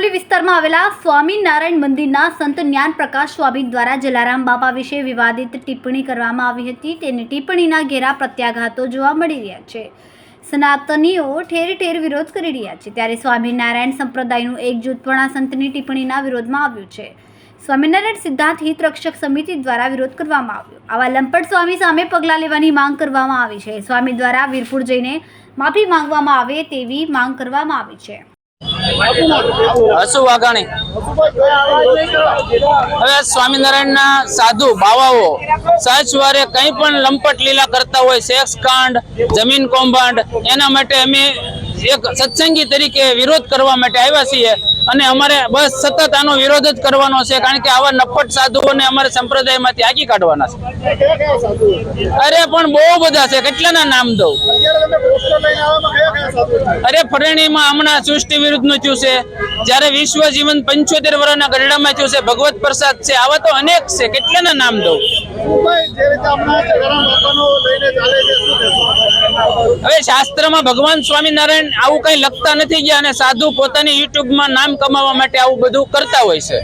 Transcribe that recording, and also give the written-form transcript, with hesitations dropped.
ધનોલી વિસ્તારમાં આવેલા સ્વામિનારાયણ મંદિરના સંત જ્ઞાન પ્રકાશ સ્વામી દ્વારા જલારામ બાપા વિશે વિવાદિત ટિપ્પણી કરવામાં આવી હતી। તેની ટિપ્પણીના ઘેરા પ્રત્યાઘાતો જોવા મળી રહ્યા છે। સનાતનીઓ ઠેર ઠેર વિરોધ કરી રહ્યા છે, ત્યારે સ્વામિનારાયણ સંપ્રદાયનું એકજૂથ પણ આ સંતની ટિપ્પણીના વિરોધમાં આવ્યું છે। સ્વામિનારાયણ સિદ્ધાંત હિત રક્ષક સમિતિ દ્વારા વિરોધ કરવામાં આવ્યો। આવા લંપટ સ્વામી સામે પગલાં લેવાની માંગ કરવામાં આવી છે। સ્વામી દ્વારા વીરપુર જઈને માફી માંગવામાં આવે તેવી માંગ કરવામાં આવી છે। હસુ વાઘાણી હવે સ્વામિનારાયણના સાધુ બાવાઓ સહજવારે કંઈ પણ લંપટ લીલા કરતા હોય, સેક્સ કાંડ, જમીન કૌભાંડ, એના માટે અમે એક સત્સંગી તરીકે વિરોધ કરવા માટે આવ્યા છીએ અને અમારે બસ સતત આનો વિરોધ જ કરવાનો છે, કારણ કે આવા નફટ સાધુઓને અમારે સંપ્રદાયમાંથી હાકી કાઢવાના છે। અરે પણ બહુ બધા છે, કેટલાના નામ દઉં? અરે ફરણીમાં હમણાં સૃષ્ટિ વિરુદ્ધનું થયું છે, જ્યારે વિશ્વ જીવન 75 વર્ષના ગરડામાં થયું છે, ભગવત પ્રસાદ છે, આવા તો અનેક છે, કેટલાના નામ દઉં? હવે શાસ્ત્રમાં ભગવાન સ્વામિનારાયણ આવું કઈ લખતા નથી ગયા અને સાધુ પોતાની યુટ્યુબમાં નામ કમાવા માટે આવું બધું કરતા હોય છે।